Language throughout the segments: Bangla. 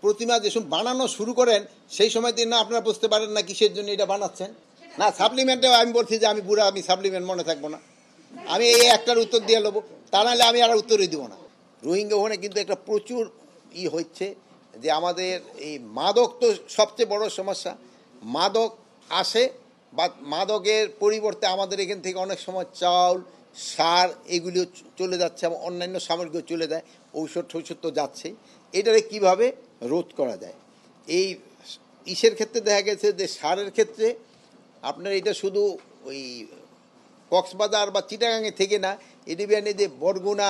প্রতিমা যেসব বানানো শুরু করেন সেই সময় না আপনারা বুঝতে পারেন না কিসের জন্য এটা বানাচ্ছেন। না সাপ্লিমেন্টেও আমি বলছি যে আমি বুড়া, আমি সাপ্লিমেন্ট মনে থাকবো না, আমি এই একটার উত্তর দিয়ে নেবো, তা নাহলে আমি আর উত্তরই দেবো না। রোহিঙ্গা ওখানে কিন্তু একটা প্রচুর হচ্ছে যে আমাদের এই মাদক তো সবচেয়ে বড় সমস্যা। মাদক আসে বা মাদকের পরিবর্তে আমাদের এখান থেকে অনেক সময় চাউল, সার এগুলিও চলে যাচ্ছে এবং অন্যান্য সামগ্রীও চলে যায়, ঔষধ টৌষধ তো যাচ্ছেই। এটারে কিভাবে রোধ করা যায়? এই ইসের ক্ষেত্রে দেখা গেছে যে সারের ক্ষেত্রে আপনার এটা শুধু ওই কক্সবাজার বা চিটাগাঙে থেকে না, এডিবিয়ানে যে বরগুনা,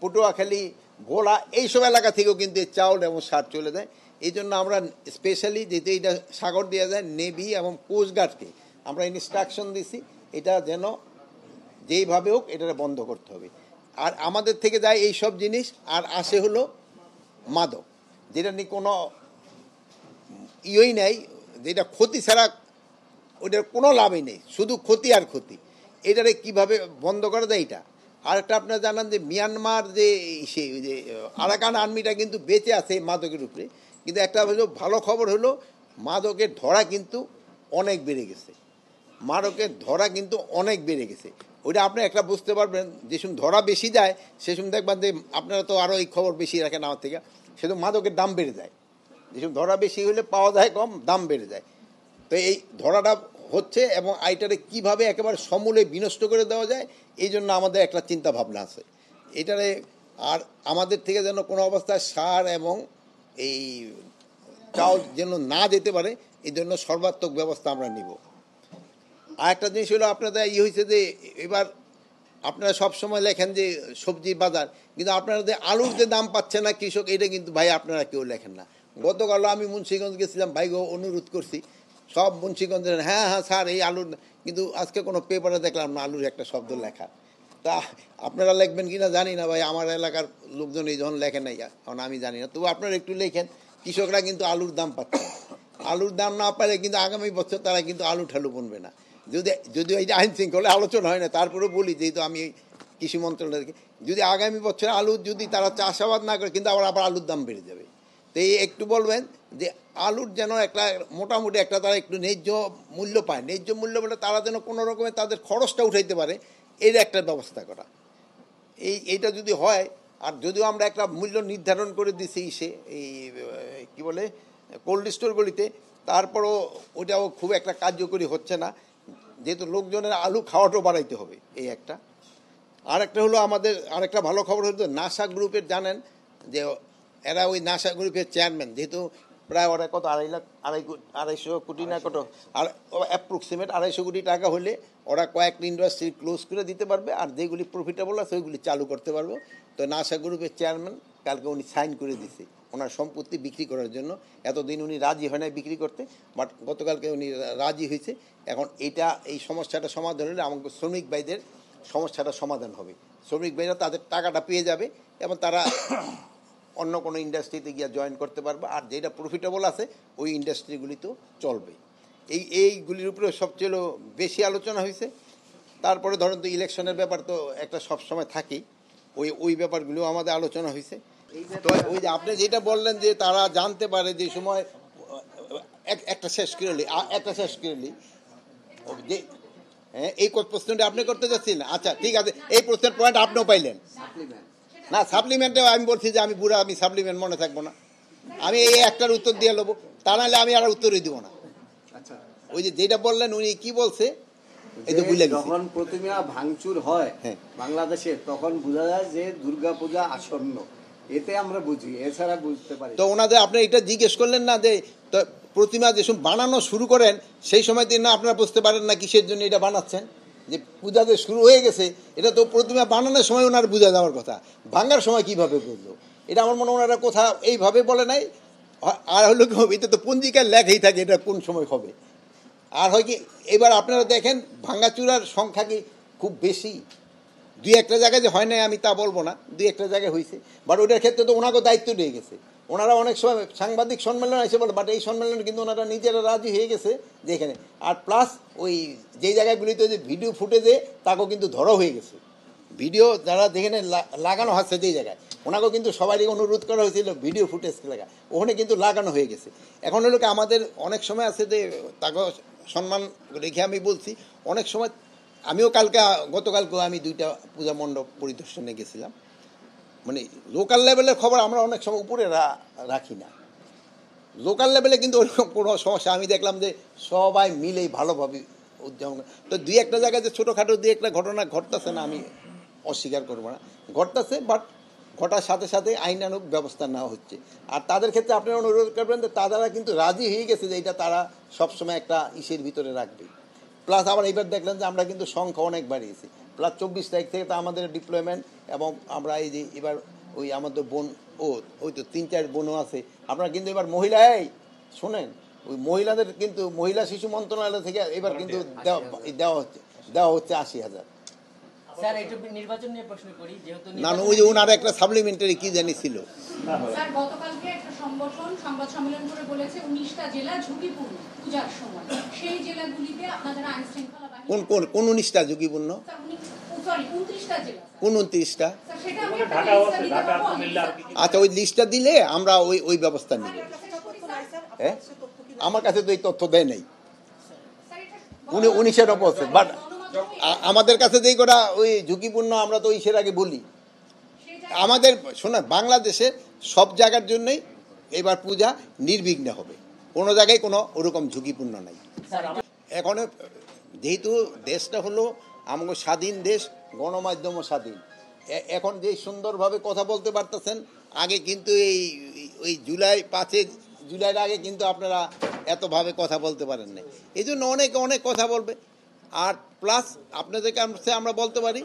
পটুয়াখালী, ভোলা এইসব এলাকা থেকেও কিন্তু চাউল এবং সার চলে যায়। এই জন্য আমরা স্পেশালি যেহেতু এটা সাগর দেওয়া যায়, নেভি এবং কোস্টগার্ডকে আমরা ইনস্ট্রাকশন দিছি এটা যেন যেইভাবে হোক এটা বন্ধ করতে হবে। আর আমাদের থেকে যায় এই সব জিনিস, আর আসে হলো মাদক, যেটা নিয়ে কোনো নেই, যেটা ক্ষতি ছাড়া ওইটার কোনো লাভই নেই, শুধু ক্ষতি আর ক্ষতি। এটারে কিভাবে বন্ধ করা যায় এটা। আর একটা আপনারা জানান যে মিয়ানমার যে সেই যে আরাকান আর্মিটা কিন্তু বেঁচে আছে মাদকের উপরে, কিন্তু একটা হলো ভালো খবর হলো মাদকের ধরা কিন্তু অনেক বেড়ে গেছে, মাদকের ধরা কিন্তু অনেক বেড়ে গেছে। ওইটা আপনি একটা বুঝতে পারবেন, যে সময় ধরা বেশি যায় সে সময় দেখবেন যে আপনারা তো আরও এই খবর বেশি রাখেন আমার থেকে, সেজন্য মাদকের দাম বেড়ে যায়। যে সময় ধরা বেশি হলে পাওয়া যায় কম, দাম বেড়ে যায়। তো এই ধরাটা হচ্ছে এবং আইটারে কিভাবে একেবারে সমূলে বিনষ্ট করে দেওয়া যায় এই জন্য আমাদের একটা চিন্তা ভাবনা আছে এটারে। আর আমাদের থেকে যেন কোনো অবস্থায় সার এবং এই চাউল যেন না যেতে পারে এই জন্য সর্বাত্মক ব্যবস্থা আমরা নিব। আর একটা জিনিস হলো আপনাদের হয়েছে যে এবার আপনারা সবসময় লেখেন যে সবজি বাজার, কিন্তু আপনারা যে আলুর যে দাম পাচ্ছে না কৃষক, এটা কিন্তু ভাই আপনারা কেউ লেখেন না। গতকাল আমি মুন্সিগঞ্জ গেছিলাম, ভাইগো অনুরোধ করছি সব মুন্সিগঞ্জের, হ্যাঁ হ্যাঁ স্যার এই আলুর, কিন্তু আজকে কোনো পেপারে দেখলাম না আলুর একটা শব্দ লেখা। তা আপনারা লিখবেন কিনা জানি না ভাই, আমার এলাকার লোকজন এই যখন লেখেন নাই কারণ আমি জানি না, তবু আপনারা একটু লেখেন। কৃষকরা কিন্তু আলুর দাম পাচ্ছে, আলুর দাম না পেলে কিন্তু আগামী বছর তারা কিন্তু আলু ঠালু বনবে না। যদিও এই যে আইন শৃঙ্খলা আলোচনা হয় না, তারপরেও বলি যেহেতু আমি কৃষি মন্ত্রণালয়কে, যদি আগামী বছর আলুর যদি তারা চাষাবাদ না করে কিন্তু আবার আলুর দাম বেড়ে যাবে। তো এই একটু বলবেন যে আলুর যেন একটা মোটামুটি একটা তারা একটু ন্যায্য মূল্য পায়, ন্যায্য মূল্য বলে তারা যেন কোনো রকমে তাদের খরচটা উঠাইতে পারে, এর একটা ব্যবস্থা করা। এইটা যদি হয়, আর যদিও আমরা একটা মূল্য নির্ধারণ করে দিছি সে এই কী বলে কোল্ড স্টোরগুলিতে, তারপরও ওইটাও খুব একটা কার্যকরী হচ্ছে না, যেহেতু লোকজনের আলু খাওয়াটাও বাড়াইতে হবে এই একটা। আর একটা হলো আমাদের আরেকটা ভালো খবর হলো নাসা গ্রুপের, জানেন যে এরা ওই নাসা গ্রুপের চেয়ারম্যান, যেহেতু প্রায় ওরা কত 250 কোটি না কত, আর অ্যাপ্রক্সিমেট 250 কোটি টাকা হলে ওরা কয়েকটা ইন্ডাস্ট্রি ক্লোজ করে দিতে পারবে, আর যেগুলি প্রফিটেবল আছে ওইগুলি চালু করতে পারবে। তো নাসা গ্রুপের চেয়ারম্যান কালকে উনি সাইন করে দিছে ওনার সম্পত্তি বিক্রি করার জন্য। এতদিন উনি রাজি হয় না বিক্রি করতে, বাট গতকালকে উনি রাজি হয়েছে। এখন এই সমস্যাটা সমাধান হলে আমাকে শ্রমিক ভাইদের সমস্যাটা সমাধান হবে, শ্রমিক ভাইরা তাদের টাকাটা পেয়ে যাবে এবং তারা অন্য কোনো ইন্ডাস্ট্রিতে গিয়ে জয়েন করতে পারবে, আর যেটা প্রফিটেবল আছে ওই ইন্ডাস্ট্রিগুলিতেও চলবে। এইগুলির উপরে সবচেয়ে বেশি আলোচনা হয়েছে। তারপরে ধরেন তো ইলেকশনের ব্যাপার তো একটা সবসময় থাকেই, ওই ব্যাপারগুলিও আমাদের আলোচনা হয়েছে। তো ওই যে আপনি যেটা বললেন যে তারা জানতে পারে যে সময় একটা শেষ করলি যে হ্যাঁ, এই প্রশ্নটা আপনি করতে চাচ্ছেন। আচ্ছা ঠিক আছে, এই প্রশ্নের পয়েন্ট আপনিও পাইলেন না। সাপ্লিমেন্টেও আমি বলছি যে আমি বুড়া, আমি সাপ্লিমেন্ট মনে থাকবো না, আমি এই একটার উত্তর দিয়ে নেবো, তা নাহলে আমি আর উত্তরই দিব না। ওই যে যেটা বললেন উনি কি বলছে, এই তো বুঝলেন, যখন প্রতিমা ভাঙচুর হয় বাংলাদেশে তখন বোঝা যায় যে দুর্গাপূজা আসন্ন, এতে আমরা বুঝি, এছাড়া বুঝতে পারি। তো ওনাদের আপনি এটা জিজ্ঞেস করলেন না যে প্রতিমা যেসব বানানো শুরু করেন সেই সময় না আপনারা বুঝতে পারেন না কিসের জন্য এটা বানাচ্ছেন, যে পূজা যে শুরু হয়ে গেছে এটা তো প্রতিমা বানানোর সময় ওনার বোঝা যাওয়ার কথা, ভাঙার সময় কিভাবে বুঝলো এটা আমার মনে হয় ওনারা কোথা এইভাবে বলে নাই। আর হলো কি হবে, এটা তো পঞ্জিকার লেখাই থাকে এটা কোন সময় হবে। আর হয় কি এবার আপনারা দেখেন ভাঙাচুরার সংখ্যা কি খুব বেশি, দুই একটা জায়গায় যে হয় নাই আমি তা বলবো না, দুই একটা জায়গায় হয়েছে, বাট ওটার ক্ষেত্রে তো ওনাকেও দায়িত্ব নিয়ে গেছে। ওনারা অনেক সময় সাংবাদিক সম্মেলন এসে বলে, বাট এই সম্মেলনে কিন্তু ওনারা নিজেরা রাজি হয়ে গেছে যে এখানে, আর প্লাস ওই যেই জায়গাগুলিতে যে ভিডিও ফুটেজে তাকেও কিন্তু ধরা হয়ে গেছে, ভিডিও যারা যেখানে লাগানো হচ্ছে যেই জায়গায় ওনাকেও কিন্তু সবারই অনুরোধ করা হয়েছিল ভিডিও ফুটেজ লাগা, ওখানে কিন্তু লাগানো হয়ে গেছে। এখন হলো কি আমাদের অনেক সময় আছে যে তাকে সম্মান রেখে আমি বলছি, অনেক সময় আমিও গতকালকেও আমি 2টা পূজা মণ্ডপ পরিদর্শনে গেছিলাম। মানে লোকাল লেভেলের খবর আমরা অনেক সময় উপরে রাখি না। লোকাল লেভেলে কিন্তু ওরকম কোনো সমস্যা আমি দেখলাম যে সবাই মিলেই ভালোভাবে উদযাপন। তো 2-1টা জায়গায় যে ছোটোখাটো 2-1টা ঘটনা ঘটতেছে না, আমি অস্বীকার করবো না, ঘটতেছে, বাট ঘটার সাথে সাথে আইনানুগ ব্যবস্থা নেওয়া হচ্ছে। আর তাদের ক্ষেত্রে আপনারা অনুরোধ করবেন যে তারা কিন্তু রাজি হয়ে গেছে যে এটা তারা সবসময় একটা ইসের ভিতরে রাখবে। প্লাস আবার এইবার দেখলেন যে আমরা কিন্তু সংখ্যা অনেক বাড়িয়েছি। প্লাস 24 তারিখ থেকে তো আমাদের ডিপ্লয়মেন্ট, এবং আমরা এই যে এবার ওই আমাদের বোন ওই তো 3-4 বোনও আছে। আপনারা কিন্তু এবার মহিলায় শোনেন, ওই মহিলাদের কিন্তু মহিলা শিশু মন্ত্রণালয় থেকে এবার কিন্তু দেওয়া হচ্ছে 80,000। স্যার এটা নির্বাচন নিয়ে প্রশ্ন করি, যেহেতু না ওই যে ওনার একটা সাপ্লিমেন্টারি কি জানি ছিল। স্যার গতকালকে একটা সংগঠন সংবাদ সম্মেলন করে বলেছে 19টা জেলা ঝুঁকিপূর্ণ পূজার সময়, সেই জেলাগুলিতে আপনাদের আইন শৃঙ্খলা বাহিনী কোন 19টা ঝুঁকিপূর্ণ? সরি 29টা জেলা। কোন 29টা? স্যার সেটা আমি আপনাকে আচ্ছা ওই লিস্টটা দিলে আমরা ওই ব্যবস্থা নিব। হ্যাঁ আমার কাছে তো এই তথ্য দেয় নাই। 19-এর ওপর আছে, বাট আমাদের কাছে যেই কটা ওই ঝুঁকিপূর্ণ আমরা তো ইসের আগে বলি। আমাদের শোনা বাংলাদেশে সব জায়গার জন্যই এবার পূজা নির্বিঘ্নে হবে, কোনো জায়গায় কোনো ওরকম ঝুঁকিপূর্ণ নাই। এখন যেহেতু দেশটা হলো আমাদের স্বাধীন দেশ, গণমাধ্যমও স্বাধীন, এখন যে সুন্দরভাবে কথা বলতে পারতেছেন, আগে কিন্তু ওই 5 জুলাইয়ের আগে কিন্তু আপনারা এতভাবে কথা বলতে পারেন না। এই জন্য অনেক কথা বলবে। আর প্লাস আপনাদেরকে আমরা বলতে পারি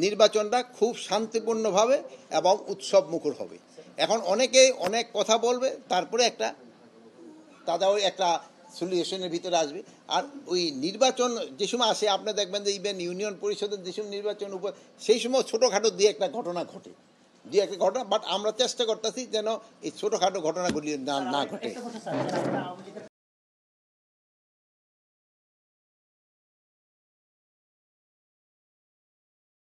নির্বাচনটা খুব শান্তিপূর্ণভাবে এবং উৎসব মুখর হবে। এখন অনেকেই অনেক কথা বলবে, তারপরে তাদের ওই একটা সলিউশনের ভিতরে আসবে। আর ওই নির্বাচন যে সময় আসে আপনি দেখবেন যে ইভেন ইউনিয়ন পরিষদের যে সময় নির্বাচন উপর, সেই সময় ছোটোখাটো 2-1টা ঘটনা ঘটে, 2-1টা ঘটনা, বাট আমরা চেষ্টা করতেছি যেন এই ছোটোখাটো ঘটনাগুলি না ঘটে।